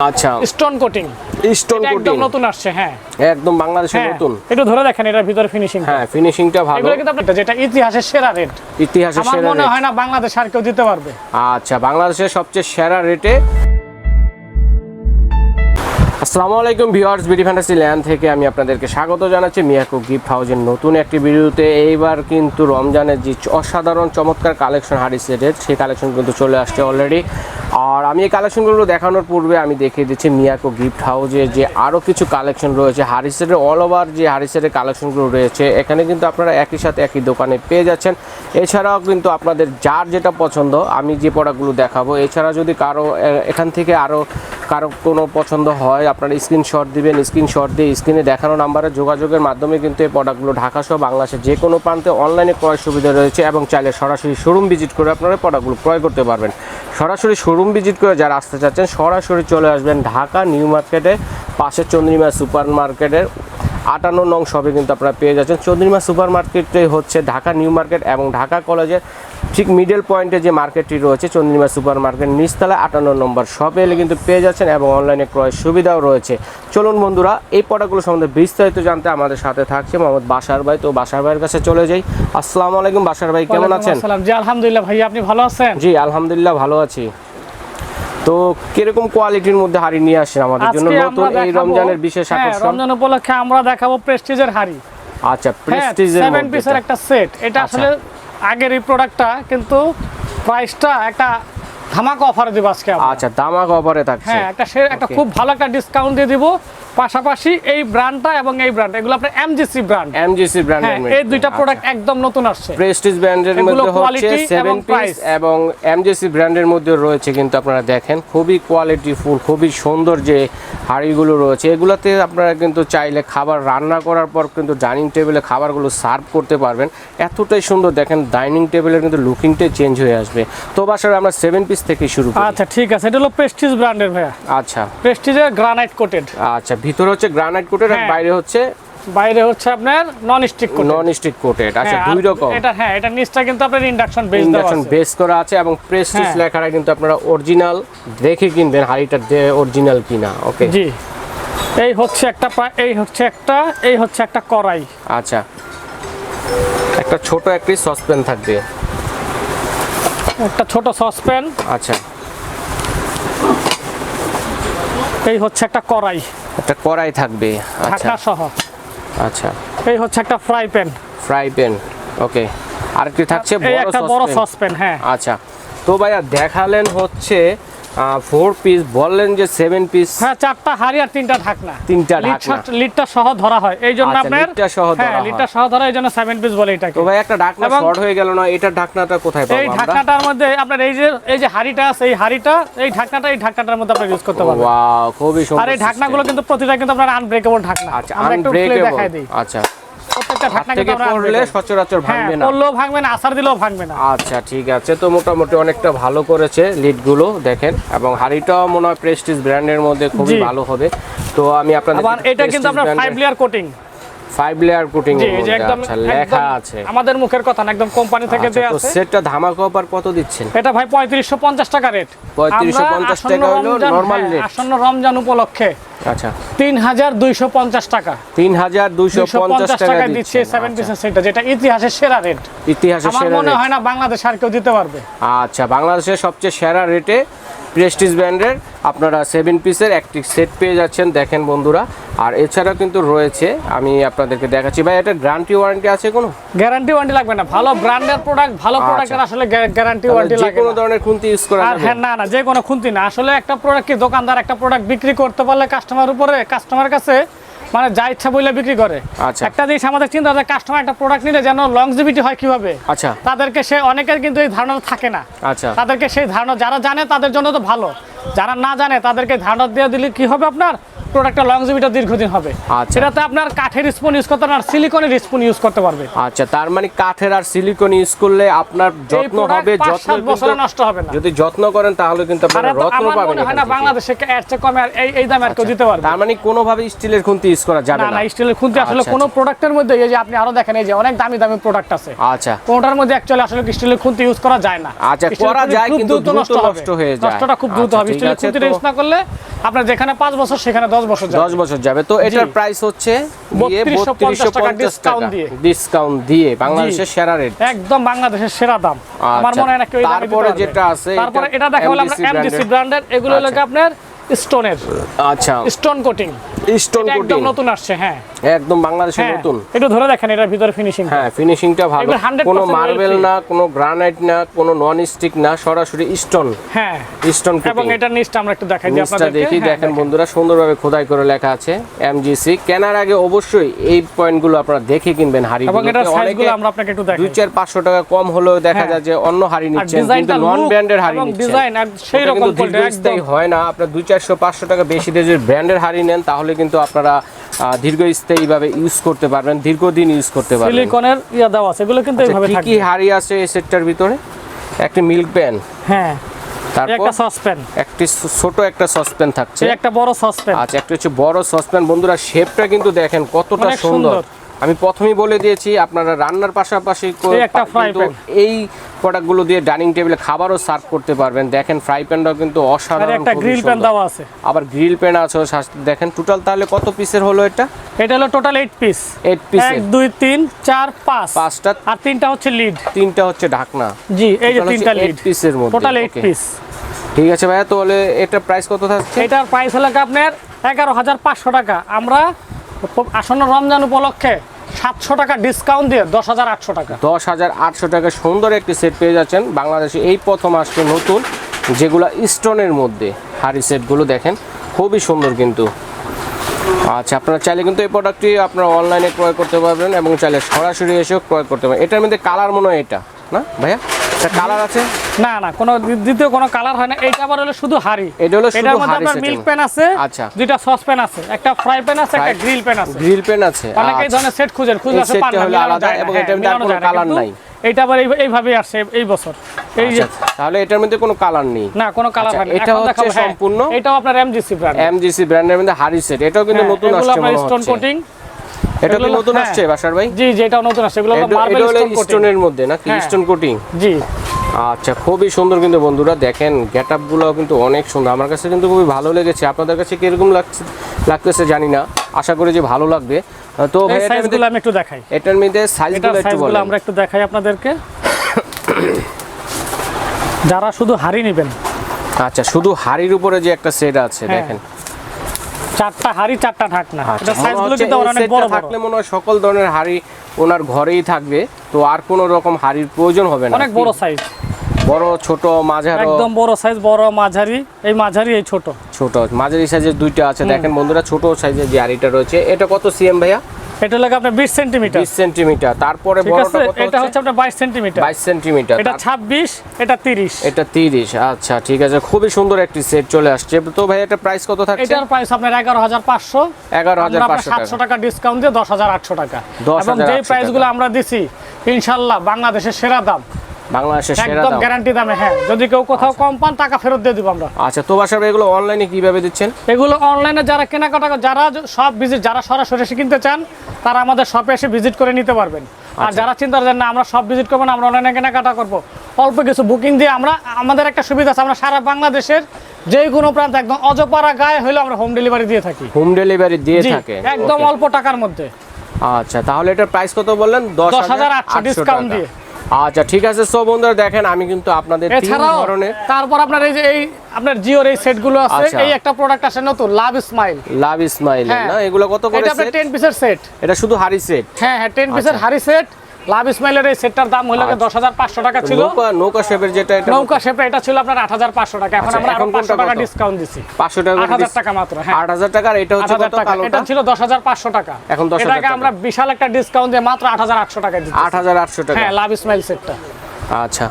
আচ্ছা stone coating একদম নতুন আসছে। হ্যাঁ একদম বাংলাদেশের নতুন। একটু ধরে দেখেন এটার ভিতরে ফিনিশিং। হ্যাঁ ফিনিশিংটা ভালো। এগুলো কিন্তু আপনাদের যেটা ইতিহাসের সেরা রেট, ইতিহাসের সেরা রেট। আমার মনে হয় না বাংলাদেশ আর কেউ দিতে পারবে। আচ্ছা বাংলাদেশের সবচেয়ে সেরা রেটে। আসসালামু আলাইকুম ভিউয়ার্স, বিডি ফ্যান্টাসিল্যান্ড থেকে আমি আপনাদেরকে স্বাগত জানাচ্ছি মিয়াকো গিফট হাউসের নতুন একটি ভিডিওতে। এইবার কিন্তু রমজানের যে অসাধারণ চমৎকার কালেকশন হাড়ি সেটের, সেই কালেকশন কিন্তু চলে আসছে অলরেডি। আর আমি এই কালেকশনগুলো দেখানোর পূর্বে আমি দেখিয়ে দিচ্ছি মিয়াকো গিফট হাউসে যে আরও কিছু কালেকশন রয়েছে হাড়ি সেটের। অল ওভার যে হাড়ি সেটের কালেকশনগুলো রয়েছে এখানে কিন্তু আপনারা একই সাথে একই দোকানে পেয়ে যাচ্ছেন। এছাড়াও কিন্তু আপনাদের যার যেটা পছন্দ, আমি যে প্রোডাক্টগুলো দেখাবো, এছাড়া যদি কারো এখান থেকে কারো কোনো পছন্দ হয় আপনারা স্ক্রিনশট দিবেন। স্ক্রিনশট দিয়ে স্ক্রিনে দেখানো নাম্বারে যোগাযোগের মাধ্যমে কিন্তু এই প্রোডাক্টগুলো ঢাকাসহ বাংলাদেশের যে কোনো প্রান্তে অনলাইনে ক্রয় সুবিধা রয়েছে এবং চাইলে সরাসরি শোরুম ভিজিট করে আপনারা প্রোডাক্টগুলো ক্রয় করতে পারবেন। সরাসরি শোরুম ভিজিট করে যারা আসতে চাচ্ছেন সরাসরি চলে আসবেন ঢাকা নিউ মার্কেটে, পাশে চন্দ্রিমা সুপার মার্কেটের 58 নং শপে কিন্তু আপনারা পেয়ে যাচ্ছেন। চন্দ্রিমা সুপার মার্কেটে হচ্ছে ঢাকা নিউ মার্কেট এবং ঢাকা কলেজের ঠিক মিডল পয়েন্টে যে মার্কেটটি রয়েছে চন্দ্রিমা সুপার মার্কেট নিচতলা 58 নম্বর শপে এলে কিন্তু পেয়ে যাচ্ছেন এবং অনলাইনে ক্রয় সুবিধাও রয়েছে। চলুন বন্ধুরা এই প্রোডাক্টগুলো সম্বন্ধে বিস্তারিত জানতে আমাদের সাথে থাকছে মোহাম্মদ বাশার ভাই। তো বাশার ভাইয়ের কাছে চলে যাই। আসসালামু আলাইকুম বাশার ভাই, কেমন আছেন? জি আলহামদুলিল্লাহ ভাই, আপনি ভালো আছেন? জি আলহামদুলিল্লাহ ভালো আছি। তো কিরকম কোয়ালিটির মধ্যে হাড়ি নিয়ে আসেন আমাদের জন্য নতুন এই রমজানের বিশেষ আকর্ষণ? রমজান উপলক্ষে আমরা দেখাবো প্রেস্টিজের হাড়ি। আচ্ছা প্রেস্টিজের 7 পিসের একটা সেট। এটা আসলে আগের এই প্রোডাক্টটা কিন্তু প্রাইসটা একটা ধামাকা অফারে দিব আজকে আমরা। আচ্ছা ধামাকা অফারে থাকছে। হ্যাঁ একটা খুব ভালো একটা ডিসকাউন্ট দিয়ে দিব। পাশাপাশি এই ব্র্যান্ডটা এবং এই ব্র্যান্ড এগুলো আপনার এমজিসি ব্র্যান্ড। এমজিসি ব্র্যান্ডের এই দুইটা প্রোডাক্ট একদম নতুন আসছে। প্রেস্টিজ ব্র্যান্ডের মধ্যে হচ্ছে 7 পিস এবং এমজিসি ব্র্যান্ডের মধ্যে রয়েছে কিন্তু আপনারা দেখেন খুবই কোয়ালিটিফুল, খুবই সুন্দর যে হাড়িগুলো রয়েছে। এগুলোতে আপনারা কিন্তু চাইলে খাবার রান্না করার পর কিন্তু ডাইনিং টেবিলে খাবারগুলো সার্ভ করতে পারবেন। এতটাই সুন্দর দেখেন ডাইনিং টেবিলের কিন্তু লুকিংটাই চেঞ্জ হয়ে আসবে। তো বাসায় আমরা 7 পিস থেকে শুরু করি। আচ্ছা ঠিক আছে, এটা হলো প্রেস্টিজ ব্র্যান্ডের ভাইয়া। আচ্ছা প্রেস্টিজের গ্রানাইট কোটেড। আচ্ছা ভিতরে হচ্ছে গ্রানাইট কোটেড আর বাইরে হচ্ছে আপনার নন স্টিক কোটেড। আচ্ছা দুই রকম। এটা নিচটা কিন্তু আপনার ইন্ডাকশন বেস করা আছে এবং প্রেস্টিজ লেখাটা কিন্তু আপনারা অরিজিনাল দেখে কিনবেন হাড়িটা অরিজিনাল কিনা। ওকে জি, এই হচ্ছে একটা কড়াই। আচ্ছা একটা ছোট একটি সসপ্যান থাকবে, একটা ছোট সসপ্যান। আচ্ছা এই হচ্ছে একটা কড়াই থাকবে ঢাকনা সহ। আচ্ছা এই হচ্ছে একটা ফ্রাই প্যান। ওকে আরেকটি থাকছে বড় সসপ্যান। হ্যাঁ আচ্ছা তো ভাইয়া দেখালেন হচ্ছে 4 পিস, বললেন যে 7 পিস। হ্যাঁ 4টা হাড়ি আর 3টা ঢাকনা। লিডটা সহ ধরা হয় এইজন্য আপনার লিডটা সহ ধরা এইজন্য 7 পিস বলে এটাকে। তো ভাই একটা ঢাকনা শর্ট হয়ে গেল না, এটা ঢাকনাটা কোথায় পাবো আমরা? এই ঢাকনাটার মধ্যে আপনার এই যে হাড়িটা আছে, এই ঢাকনাটার মধ্যে আপনি ইউজ করতে পারবেন। ওয়াও খুবই সুন্দর। আর এই ঢাকনাগুলো কিন্তু প্রতিটা কিন্তু আপনার আনব্রেকেবল ঢাকনা। আচ্ছা আনব্রেকেবল দেখাই দেই। আচ্ছা প্রত্যেকটা ঢাকনা কিন্তু পড়লে সচরাচর ভাঙবে না, পড়লেও ভাঙবে না, আছাড় দিলেও ভাঙবে না। আচ্ছা ঠিক আছে। তো মোটামুটি অনেকটা ভালো করেছে লিডগুলো দেখেন এবং হাড়িটাও মনে হয় প্রেস্টিজ ব্র্যান্ডের মধ্যে খুবই ভালো হবে। তো আমি আপনাদের এটা কিন্তু আপনার 5 লেয়ার কোটিং আচ্ছা লেখা আছে, আমাদের মুখের কথা না, একদম কোম্পানি থেকে দেয়া আছে। তো সেটটা ধামাকা অফার কত দিচ্ছেন? এটা ভাই 3550 টাকা রেট। 3550 টাকা হলো নরমাল রেট। আসন্ন রমজান উপলক্ষে আচ্ছা 3250 টাকা। 3250 টাকা দিচ্ছে 7 পিসের সেটটা, যেটা ইতিহাসের সেরা রেট। আমার মনে হয় না বাংলাদেশ আর কেউ দিতে পারবে। আচ্ছা বাংলাদেশের সবচেয়ে সেরা রেটে প্রেস্টিজ ব্র্যান্ডের আপনারা 7 পিসের একটি সেট পেয়ে যাচ্ছেন দেখেন বন্ধুরা। আর এছাড়াও কিন্তু রয়েছে, আমি আপনাদেরকে দেখাচ্ছি। ভাই এটা গ্যারান্টি ওয়ারেন্টি আছে? কোনো গ্যারান্টি ওয়ারেন্টি লাগবে না, ভালো ব্র্যান্ডের প্রোডাক্ট, ভালো প্রোডাক্টের আসলে গ্যারান্টি ওয়ারেন্টি লাগে না। যে কোনো ধরনের খুন্তি ইউজ করা যাবে? হ্যাঁ না যে কোনো খুন্তি না, আসলে একটা প্রোডাক্ট কি দোকানদার একটা প্রোডাক্ট বিক্রি করতে পারলে কাস্টমার কাছে মানে যা ইচ্ছা বলে বিক্রি করে। আচ্ছা একটা জিনিস আমাদের চিন্তা যে কাস্টমার একটা প্রোডাক্ট নিলে যেন লংজিভিটি হয় কিভাবে। আচ্ছা তাদেরকে অনেকের কিন্তু এই ধারণা থাকে না। আচ্ছা তাদেরকে সেই ধারণা যারা জানে তাদের জন্য তো ভালো, যারা না জানে তাদেরকে ধারণা দিয়ে দিলে কি হবে, আপনার প্রোডাক্টটা লংজিভিটি দীর্ঘদিন হবে। আচ্ছা। সেটাতে আপনার কাঠের স্পুন ইউজ করতে পারবেন আর সিলিকনের স্পুন ইউজ করতে পারবে। আচ্ছা, তার মানে কাঠের আর সিলিকন ইউজ করলে আপনার যত্ন হবে, যত্ন 5-7 বছরে নষ্ট হবে না। যদি যত্ন করেন তাহলে কিন্তু আপনারা রত্ন পাবেন। হয় না বাংলাদেশে এর চেয়ে কমে আর এই দামে আর কেউ দিতে পারবে। তার মানে কোনোভাবে স্টিলের খুন্তি ইউজ করা যাবে না। না, স্টিলের খুন্তি আসলে কোনো প্রোডাক্টের মধ্যে এই যে আপনি আরো দেখেন এই যে অনেক দামি দামি প্রোডাক্ট আছে। আচ্ছা, কোনটার মধ্যে অ্যাকচুয়ালি আসলে স্টিলের খুন্তি ইউজ করা যায় না। আচ্ছা, করা যায় কিন্তু দ্রুত নষ্ট হয়ে যায়। নষ্টটা খুব দ্রুত হবে। স্টিলের খুন্তিটা ইউজ না করলে আপনার যেখানে 5 বছর সেখানে 10 বছর যাবে। 10 বছর যাবে। তো এটার প্রাইস হচ্ছে 3250 টাকা ডিসকাউন্ট দিয়ে বাংলাদেশের সেরা রেট, একদম বাংলাদেশের সেরা দাম। আমার মনে হয় না কেউ তারপরে যেটা আছে, তারপরে এটা দেখাবো আমরা এমডিসি ব্র্যান্ডের। এগুলো হলো আপনার স্টোনের। আচ্ছা, স্টোন কোটিং। স্টোন কোটিং একদম নতুন আসছে। হ্যাঁ, একদম বাংলাদেশের নতুন। একটু ধরে দেখেন এটার ভিতরে ফিনিশিং। হ্যাঁ, ফিনিশিংটা ভালো। কোনো মার্বেল না, কোনো গ্রানাইট না, কোনো নন স্টিক না, সরাসরি স্টোন। হ্যাঁ, স্টোন কোটিং। এবং এটা নিচটা আমরা একটু দেখাই দিই আপনাদেরকে। দেখি, দেখেন বন্ধুরা, সুন্দরভাবে খোদাই করে লেখা আছে এমজিসি। কেনার আগে অবশ্যই এই পয়েন্টগুলো আপনারা দেখে কিনবেন হাড়ি। এবং এটার সাইজগুলো আমরা আপনাকে একটু দেখাই। 2-4-500 টাকা কম হলেও দেখা যায় যে অন্য হাড়ি নিচ্ছেন, কিন্তু নন ব্র্যান্ডের হাড়ি নিচ্ছেন। ডিজাইন আর সেই রকম কোয়ালিটি একদম হয় না। আপনারা 200-400-500 টাকা বেশি দিয়ে যদি ব্র্যান্ডের হাড়ি নেন তাহলে কিন্তু আপনারা দীর্ঘস্থায়ীভাবে ইউজ করতে পারবেন, দীর্ঘদিন ইউজ করতে পারবেন। সিলিকনের দেওয়া আছে, এগুলো কিন্তু এইভাবে থাকবে। কি হাড়ি আছে এই সেটটার ভিতরে? একটা মিল্ক প্যান, হ্যাঁ, তারপর একটা সসপ্যান, একটি ছোট একটা সসপ্যান থাকছে, একটা বড় সসপ্যান। আচ্ছা, একটা হচ্ছে বড় সসপ্যান। বন্ধুরা, শেপটা কিন্তু দেখেন কতটা সুন্দর। আমি প্রথমেই বলে দিয়েছি আপনারা রান্নার পাশাপাশি এই প্রোডাক্টগুলো দিয়ে ডাইনিং টেবিলে খাবারও সার্ভ করতে পারবেন। দেখেন ফ্রাই প্যানটাও কিন্তু অসাধারণ, একটা গ্রিল প্যান দেওয়া আছে, আবার গ্রিল প্যান আছে। দেখেন টোটাল তাহলে কত পিসের হলো এটা? এটা হলো টোটাল 8 পিস। 8 পিস, 1 2 3 4 5, 5টা, আর 3টা হচ্ছে লিড, 3টা হচ্ছে ঢাকনা। জি, এই যে 3টা লিড 8 পিসের মধ্যে, টোটাল 8 পিস। ঠিক আছে ভাইয়া, তাহলে এটার প্রাইস কত থাকছে? এটার প্রাইস হলো আপনার 11500 টাকা। আমরা আসন্ন রমজান উপলক্ষে 700 টাকা ডিসকাউন্ট দিয়ে 10800 টাকা। 10800 টাকা সুন্দর একটি সেট পেয়ে যাচ্ছেন। বাংলাদেশে এই প্রথম আসছে নতুন, যেগুলো স্টোনের মধ্যে হাড়ি সেটগুলো দেখেন খুবই সুন্দর কিন্তু। আচ্ছা, আপনারা চাইলে কিন্তু এই প্রোডাক্টটি আপনারা অনলাইনে ক্রয় করতে পারবেন এবং চাইলে সরাসরি এসেও ক্রয় করতে পারবেন। এটার মধ্যে কালার মনে হয় এটা না ভাইয়া? এটা কালার আছে? না না, কোনো দ্বিতীয় কোনো কালার হয় না। এইটা আবার হলো শুধু হাড়ি। এটা হলো শুধু হাড়ি। আপনার মিল্ক প্যান আছে, আচ্ছা, দুইটা সস প্যান আছে, একটা ফ্রাই প্যান আছে, একটা গ্রিল প্যান আছে। গ্রিল প্যান আছে। অনেকে এই ধরনের সেট খুঁজে আছে পান না, আলাদা, এবং এটার মধ্যে কোনো কালার নাই। এটা আবার এইভাবে আসছে এই বছর। এই যে তাহলে এটার মধ্যে কোনো কালার নেই? না, কোনো কালার হয় না। এটা হচ্ছে সম্পূর্ণ, এটাও আপনার এমজিসি ব্র্যান্ড। এমজিসি ব্র্যান্ডের মধ্যে হাড়ি সেট। এটাও কিন্তু নতুন আসছে মনে হচ্ছে। Stone coating. এটা কি নতুন আসছে বাসার ভাই? জি জি, এটাও নতুন আসছে। এগুলো মার্বেল স্টোনের মধ্যে নাকি স্টোন কোটিং? জি। আচ্ছা, খুবই সুন্দর কিন্তু বন্ধুরা। দেখেন গেটআপগুলো কিন্তু অনেক সুন্দর। আমার কাছে কিন্তু খুবই ভালো লেগেছে। আপনাদের কাছে কিরকম লাগতেছে জানি না, আশা করি যে ভালো লাগবে। তো ভাই সাইজগুলো আমি একটু দেখাই। এটার মধ্যে সাইজগুলো আমরা একটু দেখাই আপনাদেরকে, যারা শুধু হাড়ি নেবেন। আচ্ছা, শুধু হাড়ির উপরে যে একটা সেট আছে দেখেন, 4টা হাড়ি 4টা ঢাকনা। এটা সাইজগুলো কিন্তু অনেক বড় বড়। থাকলে মনে হয় সকল ধরনের হাড়ি ওনার ঘরেই থাকবে, তো আর কোনো রকম হাড়ির প্রয়োজন হবে না। অনেক বড় সাইজ, বড় ছোট মাঝারি, একদম বড় সাইজ, বড় মাঝারি, এই মাঝারি, এই ছোট। ছোট মাঝারি সাইজের দুইটা আছে। দেখেন বন্ধুরা, ছোট সাইজের যে হাড়িটা রয়েছে এটা কত সিএম ভাইয়া? এটা লাগে আপনার 20 সেন্টিমিটার। 20 সেন্টিমিটার। তারপরে বড়টা কত? এটা হচ্ছে আপনার 22 সেন্টিমিটার। 22 সেন্টিমিটার। এটা 26, এটা 30। এটা 30। আচ্ছা, ঠিক আছে, খুবই সুন্দর একটি সেট চলে আসছে। তো ভাই এটা প্রাইস কত থাকছে? এটার প্রাইস আপনার 11500। 11500 টাকা। 700 টাকা ডিসকাউন্ট দিয়ে 10800 টাকা। এবং যে প্রাইসগুলো আমরা দিছি ইনশাআল্লাহ বাংলাদেশের সেরা দাম, বাংলাদেশের সেরা একদম দাম, গ্যারান্টি দামে। হ্যাঁ, যদি কেউ কোথাও কম পান টাকা ফেরত দিয়ে দিব আমরা। আচ্ছা, তো বাসার এগুলো অনলাইনে কিভাবে দিচ্ছেন? এগুলো অনলাইনে যারা কেনাকাটা, যারা সব ভিজিট, যারা সরাসরি এসে কিনতে চান তারা আমাদের শপে এসে ভিজিট করে নিতে পারবেন। আর যারা চিন্তা করেন না আমরা সব ভিজিট করবো না, আমরা অনলাইনে কেনাকাটা করবো, অল্প কিছু বুকিং দিয়ে আমাদের একটা সুবিধা আছে, আমরা সারা বাংলাদেশের যে কোনো প্রান্ত, একদম অজপাড়া গায়ে হলে আমরা হোম ডেলিভারি দিয়ে থাকি। হোম ডেলিভারি দিয়ে থাকে একদম অল্প টাকার মধ্যে। আচ্ছা, তাহলে এটার প্রাইস কত বললেন? 10800 ডিসকাউন্ট দিয়ে। আচ্ছা, ঠিক আছে। সো বন্ধুরা দেখেন, আমি কিন্তু আপনাদের তিন ধরনের, তারপর আপনার এই যে এই আপনার জিওর এই সেটগুলো আছে। এই একটা প্রোডাক্ট আছে নতুন, লাভ স্মাইল। লাভ স্মাইল না, এগুলো কত করে? এটা আপনার 10 পিসের সেট। এটা শুধু হাড়ি সেট? হ্যাঁ হ্যাঁ, 10 পিসের হাড়ি সেট। লাভ স্মাইলের এই সেটটার দাম হলো 10500 টাকা ছিল। নৌকা শেপের যেটা, এটা নৌকা শেপে এটা ছিল আপনার 8500 টাকা। এখন আমরা 500 টাকা ডিসকাউন্ট দিছি। 500 টাকা, 8000 টাকা মাত্র। হ্যাঁ, 8000 টাকা। এটা হচ্ছে কত? এটা ছিল 10500 টাকা। এখন 10000 টাকা আমরা বিশাল একটা ডিসকাউন্ট দিয়ে মাত্র 8800 টাকা দিচ্ছি। 8800 টাকা। হ্যাঁ, লাভ স্মাইল সেটটা। আচ্ছা,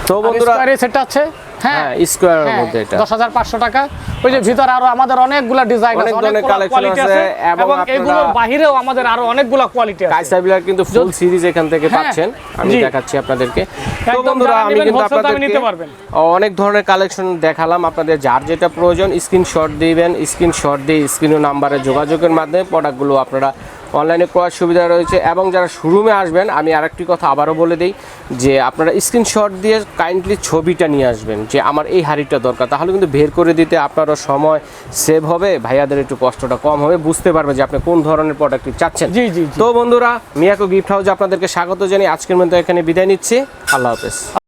তো বন্ধুরা এই সেটটা আছে হ্যাঁ স্কোয়ারের মধ্যে এটা 10,500 টাকা। ওই যে ভিতরে আরো আমাদের অনেকগুলা ডিজাইন আছে, অনেক ধরনের কালেকশন আছে এবং এগুলোর বাহিরেও আমাদের আরো অনেকগুলা কোয়ালিটি আছে। কাইসাবিলার কিন্তু ফুল সিরিজ এখান থেকে পাচ্ছেন, আমি দেখাচ্ছি আপনাদেরকে। তো বন্ধুরা আমি কিন্তু আপনাদেরকে অনেক ধরনের কালেকশন দেখালাম, আপনাদের যার যেটা প্রয়োজন স্ক্রিনশট দিবেন, স্ক্রিনশট দিয়ে স্ক্রিন নাম্বারে যোগাযোগের মাধ্যমে প্রোডাক্টগুলো আপনারা অনলাইনে ক্রয়ের সুবিধা রয়েছে। এবং যারা শোরুমে আসবেন আমি আরেকটি কথা আবারও বলে দিই যে আপনারা স্ক্রিনশট দিয়ে কাইন্ডলি ছবিটা নিয়ে আসবেন যে আমার এই হাড়িটা দরকার, তাহলে কিন্তু বের করে দিতে আপনারও সময় সেভ হবে, ভাইয়াদের একটু কষ্টটা কম হবে, বুঝতে পারবে যে আপনি কোন ধরনের প্রোডাক্টটি চাচ্ছেন। জি জি। তো বন্ধুরা মিয়াকো গিফট হাউসে আপনাদেরকে স্বাগত জানিয়ে আজকের মতো এখানে বিদায় নিচ্ছি। আল্লাহ হাফেজ।